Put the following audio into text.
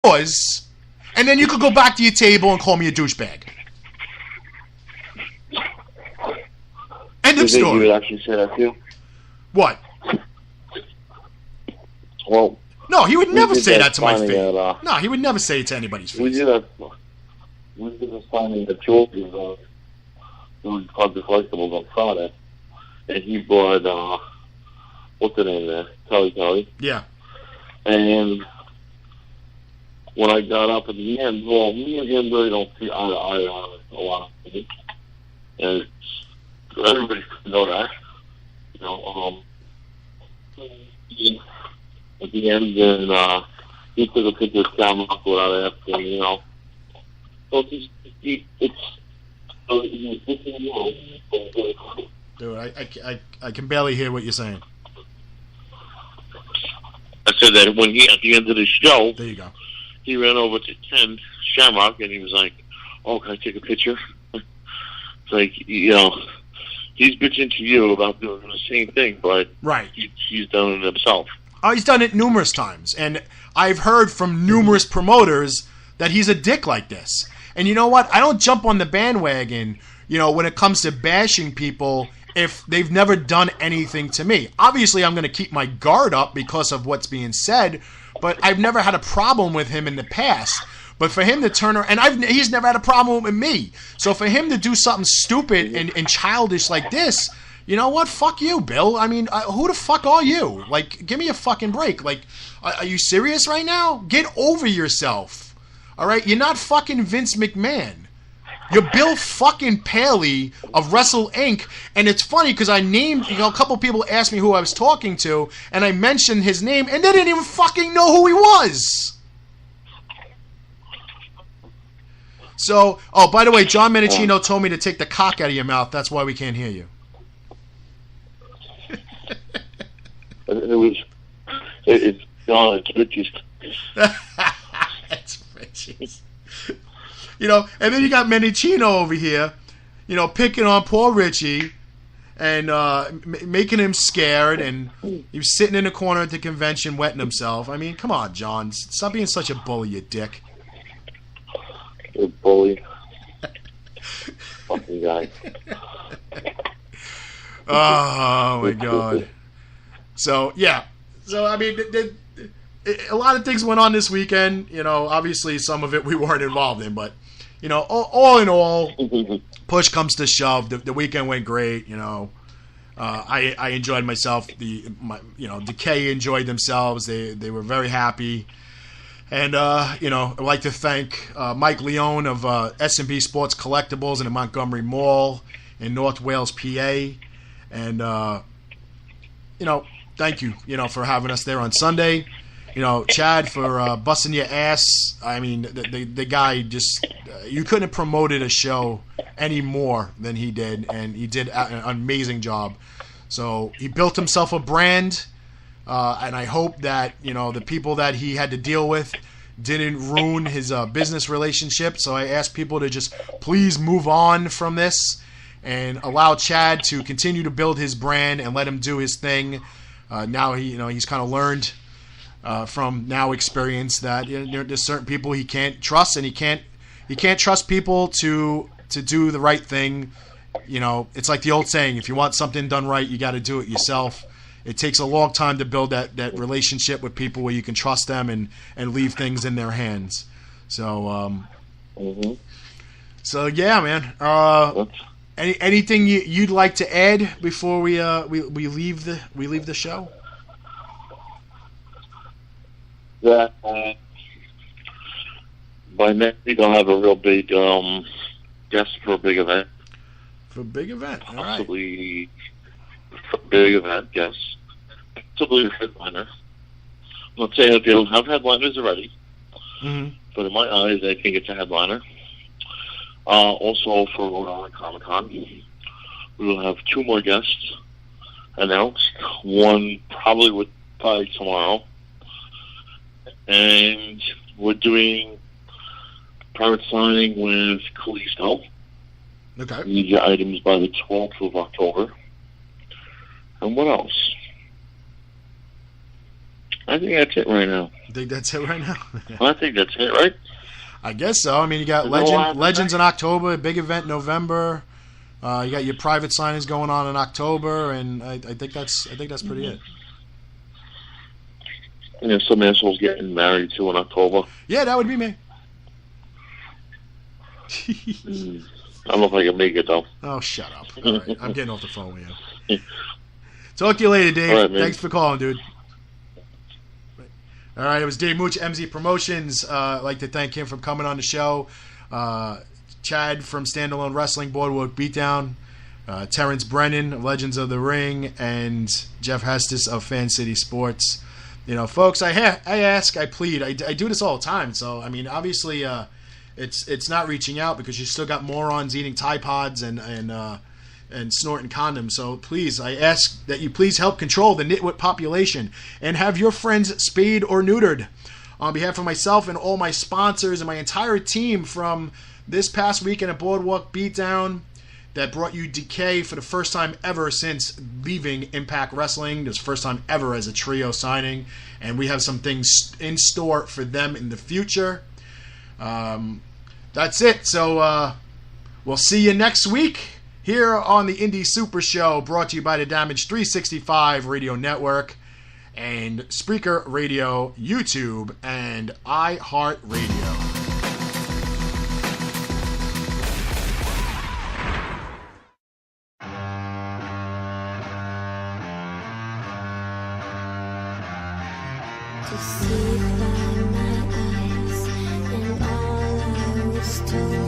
yours, and then you could go back to your table and call me a douchebag. End of story. You would actually say that too? What? Well, no, he would never say that to my face. No, he would never say it to anybody's face. We did a signing at George's Club the Collectibles on Friday, and he brought what's the name there? Kelly. Yeah. And when I got up at the end, well, me and him really don't see eye to eye on a lot of things, and everybody should know that. You know, at the end, and he took a picture of Shamrock without asking, you know. So Dude, I can barely hear what you're saying. I said that when he, at the end of the show, there you go, he ran over to Ken Shamrock and he was like, "Oh, can I take a picture?" It's like, you know, he's bitching to you about doing the same thing, but right, he's done it himself. Oh, he's done it numerous times, and I've heard from numerous promoters that he's a dick like this. And you know what? I don't jump on the bandwagon, you know, when it comes to bashing people if they've never done anything to me. Obviously, I'm going to keep my guard up because of what's being said, but I've never had a problem with him in the past. But for him to turn around, and he's never had a problem with me. So for him to do something stupid and childish like this, you know what? Fuck you, Bill. I mean, who the fuck are you? Like, give me a fucking break. Like, are you serious right now? Get over yourself. All right? You're not fucking Vince McMahon. You're Bill fucking Paley of Wrestle Inc. And it's funny because I named, you know, a couple people asked me who I was talking to, and I mentioned his name, and they didn't even fucking know who he was. So, oh, by the way, John Menachino told me to take the cock out of your mouth. That's why we can't hear you. It's John. It's Richie's. It's Richie's. You know, and then you got Menachino over here, you know, picking on poor Richie and making him scared, and he was sitting in the corner at the convention wetting himself. I mean, come on, John. Stop being such a bully, you dick. You bully. Fucking guy. Oh, my God. So, yeah. So, I mean, a lot of things went on this weekend. You know, obviously some of it we weren't involved in, but, you know, all in all, push comes to shove. The weekend went great, you know. I enjoyed myself. Decay enjoyed themselves. They were very happy. And, you know, I'd like to thank Mike Leone of S&B Sports Collectibles in the Montgomery Mall in North Wales, PA. And, you know, thank you, you know, for having us there on Sunday. You know, Chad, for busting your ass. I mean, the guy just, you couldn't have promoted a show any more than he did, and he did an amazing job. So he built himself a brand, and I hope that, you know, the people that he had to deal with didn't ruin his business relationship. So I ask people to just please move on from this and allow Chad to continue to build his brand and let him do his thing. Now he's kind of learned from now experience that, you know, there's certain people he can't trust, and he can't trust people to do the right thing. You know, it's like the old saying: if you want something done right, you got to do it yourself. It takes a long time to build that relationship with people where you can trust them and leave things in their hands. So, so yeah, man. Anything you'd like to add before we leave the show? That by next week I'll have a real big guest for a big event. For a big event, all right. Possibly for a big event, yes. Possibly a headliner. I'm not saying that they don't have headliners already, but in my eyes, I think it's a headliner. Also for Rhode Island Comic Con, we will have 2 more guests announced. One probably tomorrow. And we're doing private signing with Kalisto. Okay. Need your items by the 12th of October. And what else? I think that's it right now. You think that's it right now? Well, I think that's it, right? I guess so. I mean, you got Legends in October, big event in November. You got your private signings going on in October, and I think that's pretty it. And there's some assholes getting married too in October. Yeah, that would be me. I don't know if I can make it though. Oh, shut up! All right, I'm getting off the phone with you. Talk to you later, Dave. All right, thanks for calling, dude. All right, it was Dave Mooch, MZ Promotions. I'd like to thank him for coming on the show. Chad from Standalone Wrestling, Boardwalk Beatdown. Terence Brennan of Legends of the Ring, and Jeff Hestnes of Fan City Sports. You know, folks, I ask, I plead. I do this all the time. So, I mean, obviously, it's not reaching out because you still got morons eating Tide Pods and snorting condoms. So please, I ask that you please help control the nitwit population and have your friends spayed or neutered. On behalf of myself and all my sponsors and my entire team from this past weekend at Boardwalk Beatdown that brought you Decay for the first time ever since leaving Impact Wrestling. This first time ever as a trio signing, and we have some things in store for them in the future. That's it. So we'll see you next week here on the Indy Supershow, brought to you by the Damage 365 Radio Network and Spreaker Radio, YouTube, and iHeartRadio. Deceived by my eyes, and all I was told